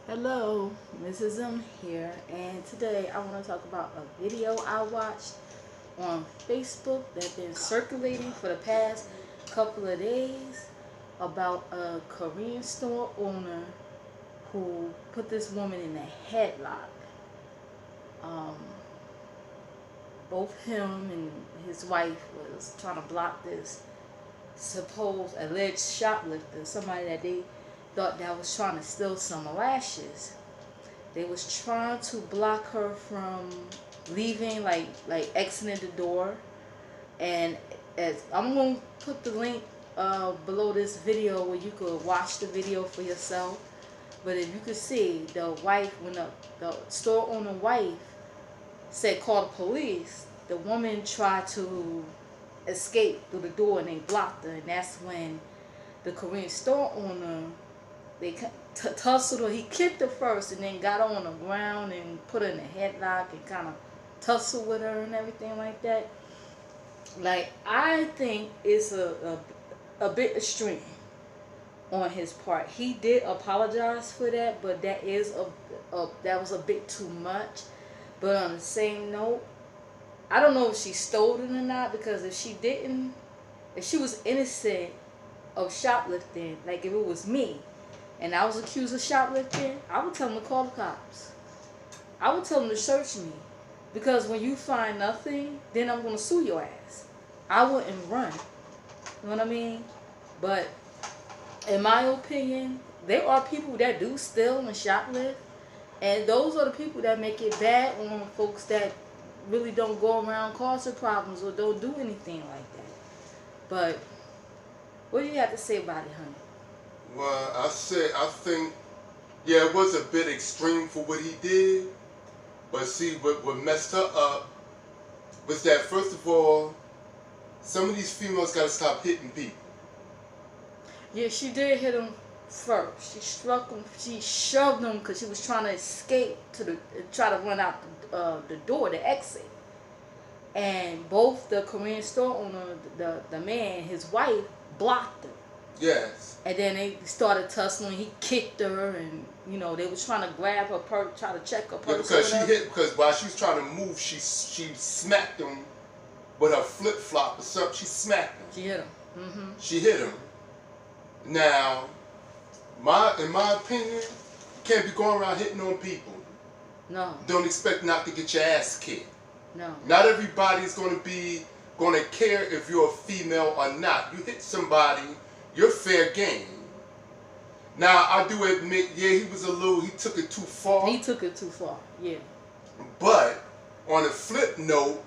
Hello, Mrs. M here, and today I want to talk about a video I watched on Facebook that's been circulating for the past couple of days about a Korean store owner who put this woman in a headlock. Um, Both him and his wife was trying to block this supposed alleged shoplifter, somebody that they thought that was trying to steal some lashes. They was trying to block her from leaving, like exiting the door. And as I'm gonna put the link below this video where you could watch the video for yourself. But if you could see, the wife, when the store owner wife said call the police, the woman tried to escape through the door and they blocked her. And that's when the Korean store owner, they tussled her. He kicked her first and then got her on the ground and put her in a headlock and kind of tussled with her and everything like that. Like, I think it's a bit extreme on his part. He did apologize for that, but that was a bit too much. But on the same note, I don't know if she stole it or not, because if she didn't, if she was innocent of shoplifting, like if it was me and I was accused of shoplifting, I would tell them to call the cops. I would tell them to search me, because when you find nothing, then I'm going to sue your ass. I wouldn't run. You know what I mean? But in my opinion, there are people that do steal and shoplift, and those are the people that make it bad on folks that really don't go around causing problems or don't do anything like that. But what do you have to say about it, honey? Well, I think, yeah, it was a bit extreme for what he did. But see, what messed her up was that, first of all, some of these females got to stop hitting people. Yeah, she did hit him first. She struck him. She shoved him because she was trying to escape try to run out the door, the exit. And both the Korean store owner, the man, his wife, blocked her. Yes. And then they started tussling. He kicked her, and they was trying to grab her purse, try to check her purse. Yeah, because while she was trying to move, she smacked him with her flip flop or something. She smacked him. She hit him. Mm-hmm. She hit him. Now, in my opinion, you can't be going around hitting on people. No. Don't expect not to get your ass kicked. No. Not everybody's going to care if you're a female or not. You hit somebody, you're fair game. Now, I do admit, yeah, he took it too far. He took it too far, yeah. But on a flip note,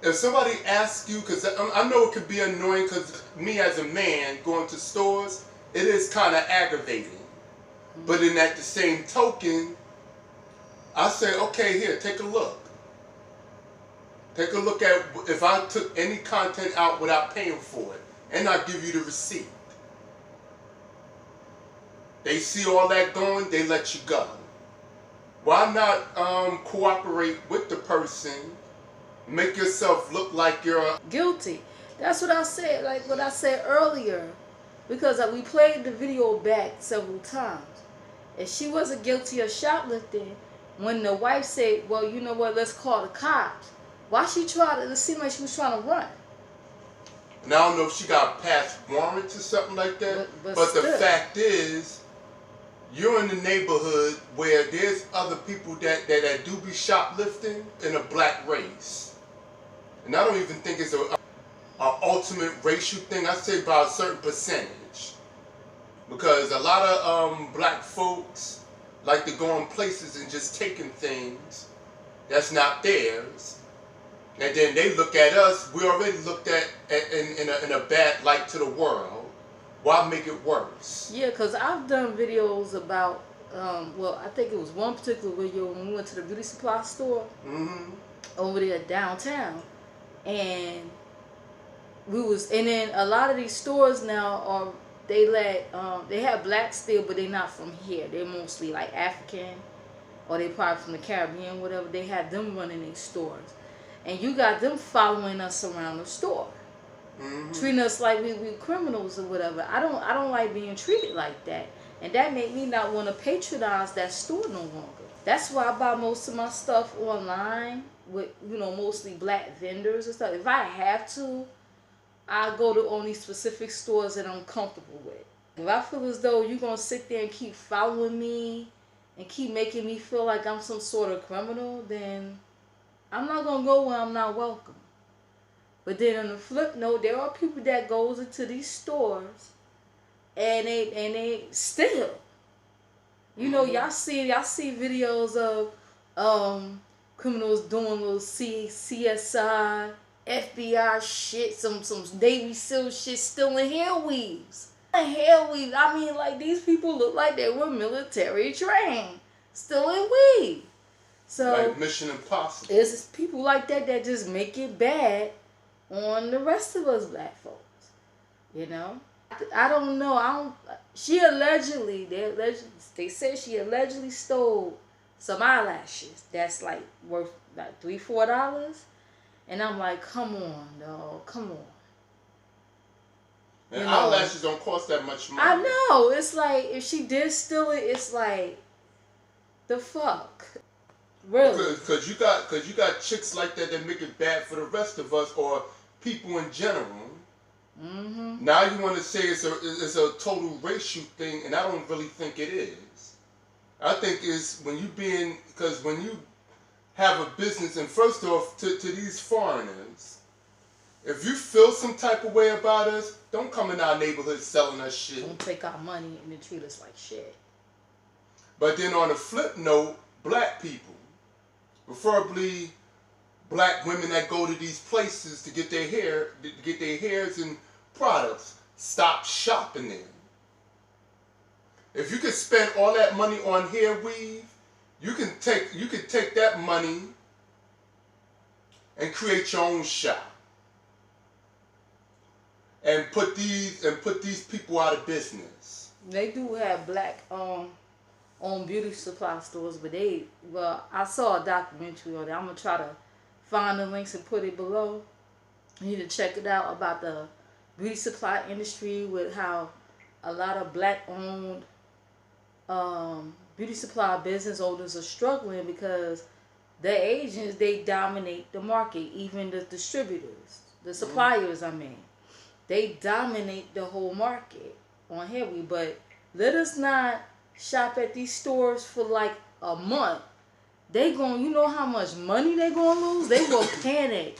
if somebody asks you, because I know it could be annoying, because me as a man going to stores, it is kind of aggravating. Mm-hmm. But then at the same token, I say, okay, here, take a look. Take a look at if I took any content out without paying for it, and I give you the receipt. They see all that going, they let you go. Why not cooperate with the person, make yourself look like you're guilty? That's what I said, like what I said earlier, because we played the video back several times. If she wasn't guilty of shoplifting, when the wife said, well, you know what, let's call the cops, why she tried to, it seemed like she was trying to run. And I don't know if she got past warrants or something like that, but the fact is, you're in the neighborhood where there's other people that do be shoplifting in a black race. And I don't even think it's an ultimate racial thing. I say by a certain percentage. Because a lot of black folks like to go in places and just taking things that's not theirs. And then they look at us, we already looked at in a bad light to the world. Why make it worse? Yeah, because I've done videos about, well, I think it was one particular video when we went to the beauty supply store over there downtown. And then a lot of these stores now they have black still, but they're not from here. They're mostly like African, or they probably from the Caribbean, whatever. They have them running these stores. And you got them following us around the store. Treating us like we criminals or whatever. I don't like being treated like that. And that made me not want to patronize that store no longer. That's why I buy most of my stuff online with, you know, mostly black vendors and stuff. If I have to, I go to only specific stores that I'm comfortable with. If I feel as though you're going to sit there and keep following me and keep making me feel like I'm some sort of criminal, then I'm not going to go where I'm not welcome. But then on the flip note, there are people that goes into these stores and they steal. You know, y'all see videos of criminals doing little CSI, FBI shit, some Navy SEAL shit, stealing hair weaves. Hair weaves. I mean, like, these people look like they were military trained, stealing weave. So like Mission Impossible. It's people like that that just make it bad on the rest of us black folks. You know, I don't know. She allegedly, they said she allegedly stole some eyelashes that's like worth like $3-4, and I'm like, come on, no, come on. And eyelashes don't cost that much money. I know. It's like, if she did steal it, it's like, the fuck, really? Because you got chicks like that that make it bad for the rest of us or people in general. Mm-hmm. Now you want to say it's a total racial thing, and I don't really think it is. I think it's because when you have a business, and first off, to these foreigners, if you feel some type of way about us, don't come in our neighborhood selling us shit. Don't take our money and then treat us like shit. But then on the flip note, black people, preferably black women that go to these places to get their hairs and products, stop shopping there. If you could spend all that money on hair weave, you can take that money and create your own shop and put these people out of business. They do have black owned beauty supply stores, but I saw a documentary on it. I'm gonna try to find the links and put it below. You need to check it out about the beauty supply industry, with how a lot of black owned beauty supply business owners are struggling because the agents, they dominate the market. Even the distributors, the suppliers, I mean, they dominate the whole market on hair weave. But let us not shop at these stores for like a month. You know how much money they gonna lose? They will panic.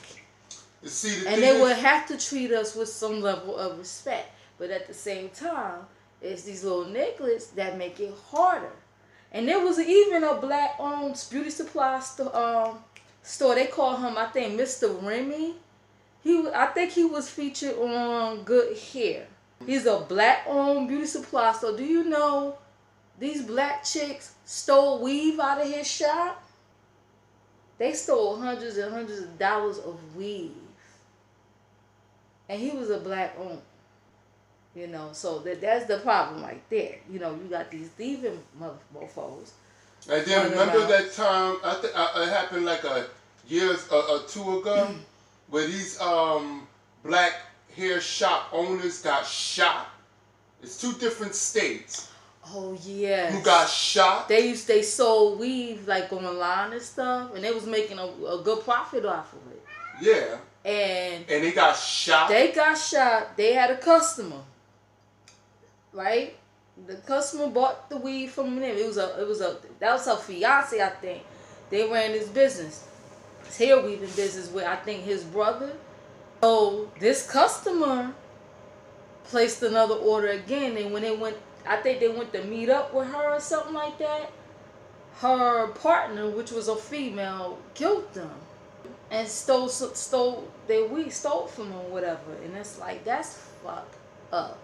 And they will have to treat us with some level of respect. But at the same time, it's these little nigglets that make it harder. And there was even a black-owned beauty supply store. They call him, I think, Mr. Remy. I think he was featured on Good Hair. He's a black-owned beauty supply store. Do you know these black chicks stole weave out of his shop? They stole hundreds and hundreds of dollars of weave. And he was a black owned. You know, so that's the problem right there. You know, you got these thieving mofos. And then remember that time, it happened like a year or two ago, where these black hair shop owners got shot. It's 2 different states. Oh yeah. Who got shot? They sold weave like online and stuff, and they was making a good profit off of it. Yeah. And they got shot. They got shot. They had a customer. Right? The customer bought the weave from them. That was her fiance, I think. They ran this business. His hair weaving business with, I think, his brother. So this customer placed another order again, and when they went, I think they went to meet up with her or something like that. Her partner, which was a female, killed them and stole their weave, stole from them, whatever. And it's like, that's fucked up.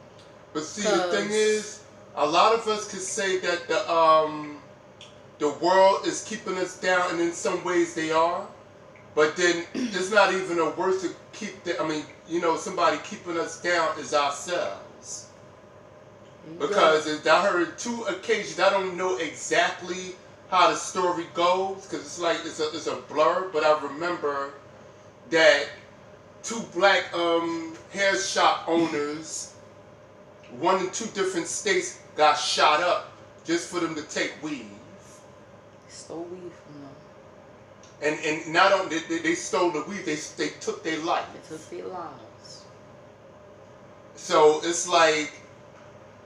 But see, the thing is, a lot of us could say that the world is keeping us down, and in some ways they are. But then it's not even a worse to keep somebody keeping us down is ourselves. Because I heard 2 occasions, I don't know exactly how the story goes, because it's like it's a blur, but I remember that 2 black hair shop owners, one in 2 different states, got shot up just for them to take weave. Stole weave from them. And not only they stole the weave, they took their life. They took their lives. So it's like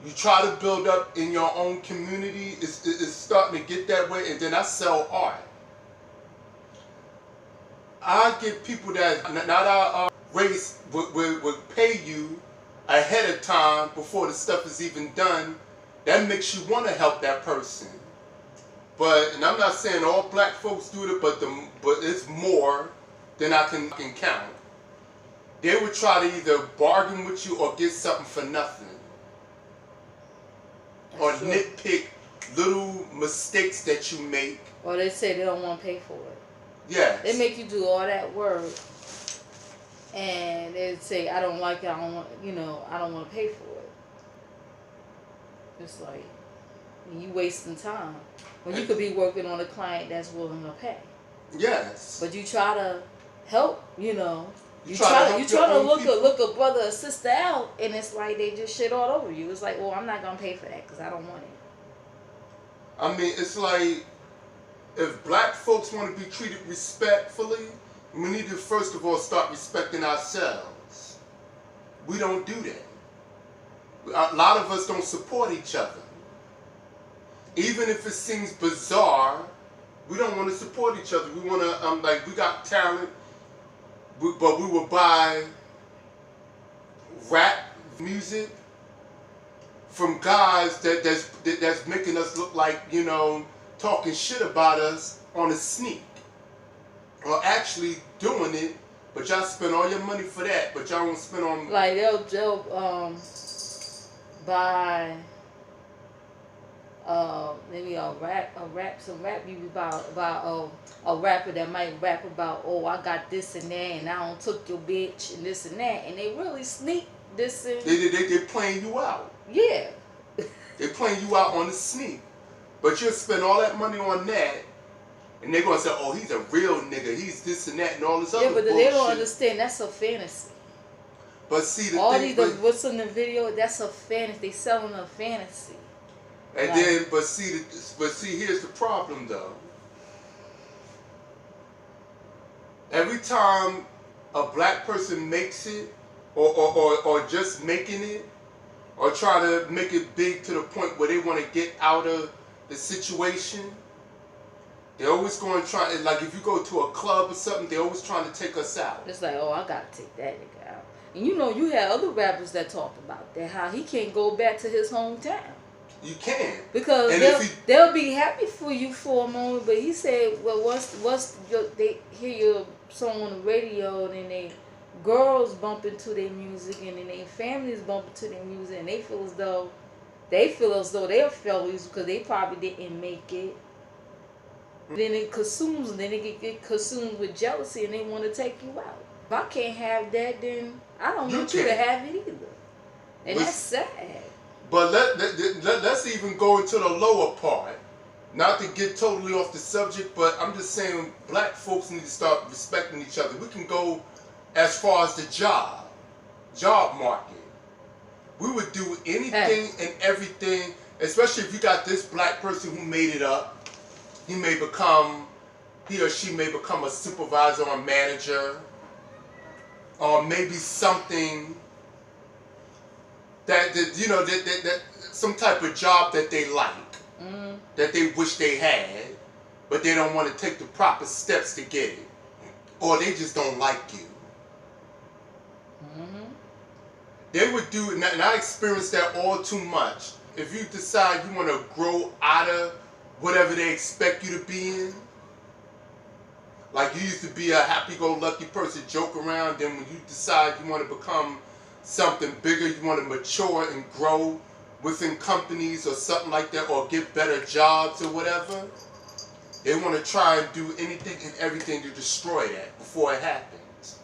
you try to build up in your own community. It's starting to get that way. And then I sell art. I get people that not our race would pay you ahead of time before the stuff is even done. That makes you want to help that person. But, and I'm not saying all black folks do it, but it's more than I can count. They would try to either bargain with you or get something for nothing. Or nitpick little mistakes that you make. Or they say they don't want to pay for it. Yes. They make you do all that work, and they say, I don't like it, I don't want, I don't want to pay for it. It's like, you wasting time. When you could be working on a client that's willing to pay. Yes. But you try to help, you try to look a brother or sister out, and it's like they just shit all over you. It's like, well, I'm not going to pay for that because I don't want it. I mean, it's like, if black folks want to be treated respectfully, we need to first of all start respecting ourselves. We don't do that. A lot of us don't support each other. Even if it seems bizarre, we don't want to support each other. We want to, like, we got talent, but we will buy rap music from guys that's making us look like, talking shit about us on a sneak. Or actually doing it, but y'all spend all your money for that, but y'all won't spend on... Like, they'll buy... maybe some rap music about a rapper that might rap about, oh, I got this and that, and I don't took your bitch and this and that, and they really sneak this and... They're playing you out. Yeah. They're playing you out on the sneak. But you'll spend all that money on that, and they're going to say, oh, he's a real nigga, he's this and that and all this other bullshit. Yeah, but they don't understand, that's a fantasy. But see, what's in the video, that's a fantasy. They selling a fantasy. And then, but see, here's the problem though. Every time a black person makes it, or just making it, or try to make it big to the point where they want to get out of the situation, they're always going to try, like if you go to a club or something, they're always trying to take us out. It's like, oh, I got to take that nigga out. And you had other rappers that talked about that, how he can't go back to his hometown. You can. Because they'll be happy for you for a moment, but he said, well, they hear your song on the radio, and then they girls bump into their music, and then their families bump into their music, and they feel as though they're failures because they probably didn't make it. Then it consumes, and then they get consumed with jealousy, and they want to take you out. If I can't have that, then I don't want you to have it either. And that's sad. But let's even go into the lower part. Not to get totally off the subject, but I'm just saying black folks need to start respecting each other. We can go as far as the job market. We would do anything and everything, especially if you got this black person who made it up. He or she may become a supervisor or manager, or maybe something that some type of job that they like, that they wish they had, but they don't want to take the proper steps to get it, or they just don't like you. They would do, and I experienced that all too much. If you decide you want to grow out of whatever they expect you to be in, like you used to be a happy-go-lucky person, joke around, then when you decide you want to become something bigger, you want to mature and grow within companies or something like that, or get better jobs or whatever, they want to try and do anything and everything to destroy that before it happens.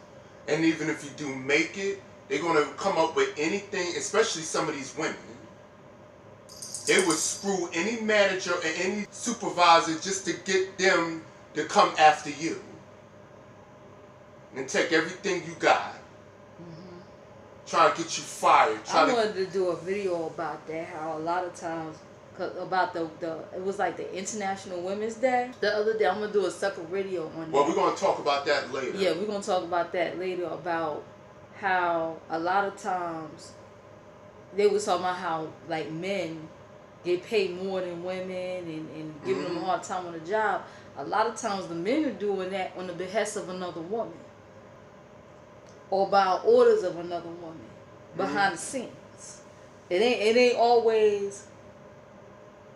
And even if you do make it, they're going to come up with anything, especially some of these women. They would screw any manager or any supervisor just to get them to come after you and take everything you got. trying to get you fired. I wanted to do a video about that, how a lot of times, about it was like the International Women's Day the other day. I'm going to do a separate video on that. Well, we're going to talk about that later. Yeah, we're going to talk about that later, about how a lot of times they was talking about how like men get paid more than women and giving them a hard time on the job. A lot of times the men are doing that on the behest of another woman or by orders of another woman behind the scenes. It ain't always,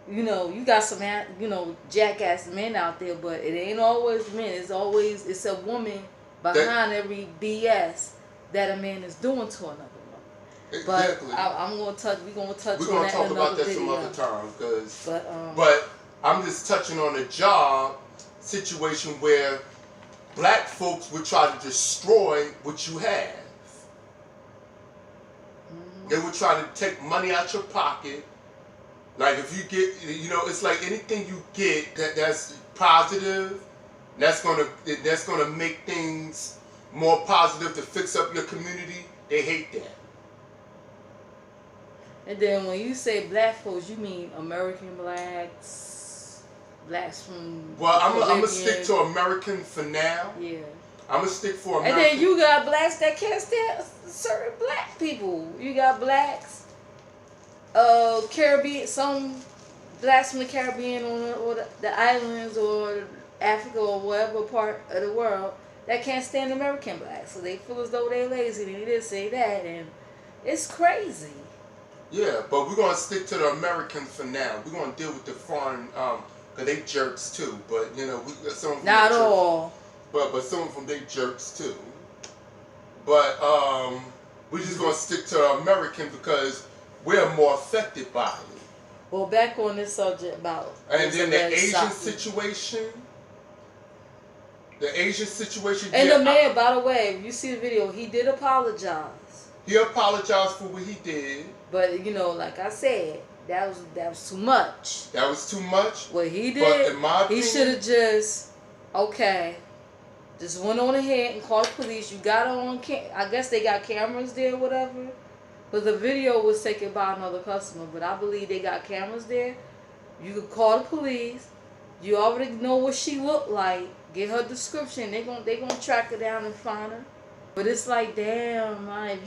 you know, you got some, you know, jackass men out there, but it ain't always men. It's a woman behind every BS that a man is doing to another woman. Exactly. But we're gonna touch We're on gonna that talk in about another that video. some other time, but I'm just touching on a job situation where black folks would try to destroy what you have. They would try to take money out your pocket. Like if you get, you know, it's like anything you get that's positive, that's gonna make things more positive to fix up your community. They hate that. And then when you say black folks, you mean American blacks, blacks from. Well, I'm gonna stick to American for now. Yeah. I'm gonna stick for American. And then you got blacks that can't stand certain black people. You got blacks, Caribbean, some blacks from the Caribbean or the islands or Africa or whatever part of the world that can't stand American blacks. So they feel as though they're lazy. And he did say that, and it's crazy. Yeah, but we're gonna stick to the Americans for now. We're gonna deal with the foreign, cause they jerks too. But you know, some of them not all. But some of them they jerks too. But we're just gonna stick to American because we're more affected by it. Well, back on this subject about and then the Asian situation. The Asian situation. And the man, by the way, if you see the video, he did apologize. He apologized for what he did. But you know, like I said, that was too much. That was too much. What he did, but in my opinion, he should have just just went on ahead and called the police. You got it on I guess they got cameras there, whatever. But the video was taken by another customer. But I believe they got cameras there. You could call the police. You already know what she looked like. Get her description. They gonna track her down and find her. But it's like, damn, man,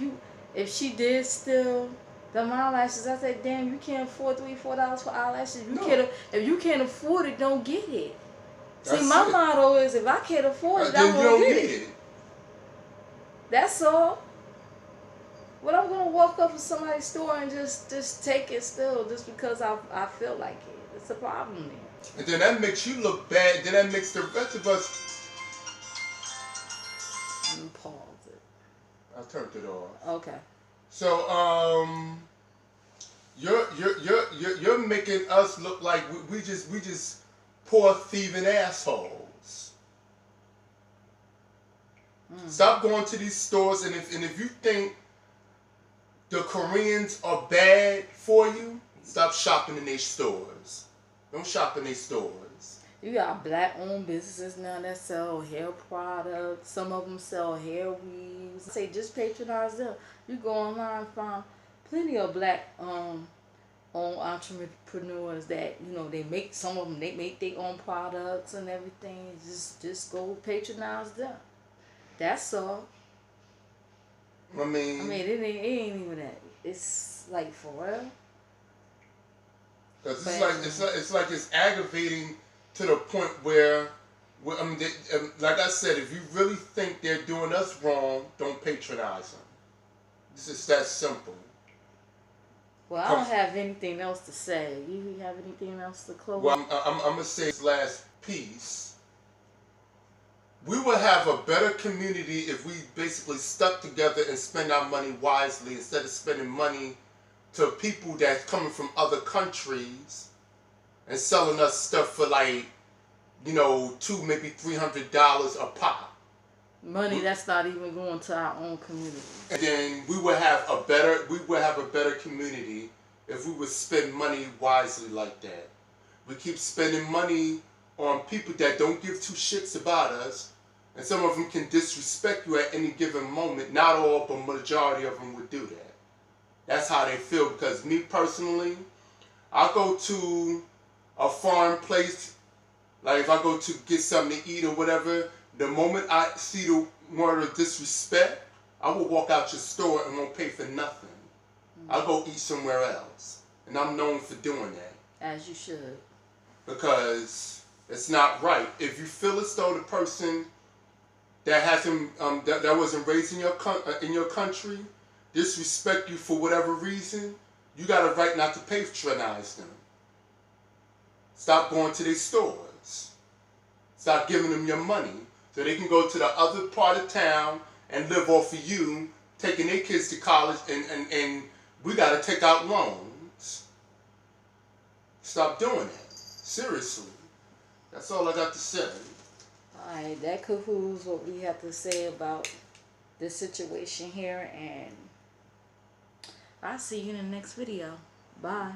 if she did steal them eyelashes, I said, damn, you can't afford $3-4 for eyelashes. If you can't afford it, don't get it. See, my motto is, if I can't afford it, I won't get it. That's all. But I'm gonna walk up to somebody's store and just take it still, just because I feel like it. It's a problem there. And then that makes you look bad. Then that makes the rest of us. Let me pause it. I turned it off. Okay. So you're making us look like we just poor thieving assholes. Stop going to these stores, and if you think the Koreans are bad for you, stop shopping in their stores. Don't shop in their stores. You got black-owned businesses now that sell hair products. Some of them sell hair weaves. Say just patronize them. You go online and find plenty of black-owned entrepreneurs that, you know, they make some of them. They make their own products and everything. Just go patronize them. That's all. I mean, it ain't even that. It's like, for real. Cause it's aggravating to the point where I mean, like I said, if you really think they're doing us wrong, don't patronize them. It's just that simple. Well, I don't have anything else to say. You have anything else to close? Well, I'm gonna say this last piece. We would have a better community if we basically stuck together and spend our money wisely instead of spending money to people that's coming from other countries and selling us stuff for like, you know, $200, maybe $300 a pop. Money that's not even going to our own community. And then we would have a better community if we would spend money wisely like that. We keep spending money on people that don't give two shits about us, And some of them can disrespect you at any given moment. Not all, but majority of them would do that. That's how they feel. Because me personally, I go to a foreign place, like if I go to get something to eat or whatever, the moment I see the word of disrespect, I will walk out your store and won't pay for nothing. I'll go eat somewhere else. And I'm known for doing that. As you should. Because it's not right. If you feel as though the person that hasn't that wasn't raised in your country disrespect you for whatever reason, you got a right not to patronize them. Stop going to their stores. Stop giving them your money so they can go to the other part of town and live off of you, taking their kids to college, and we got to take out loans. Stop doing that. Seriously. That's all I got to say. Alright, that concludes what we have to say about this situation here, and I'll see you in the next video. Bye.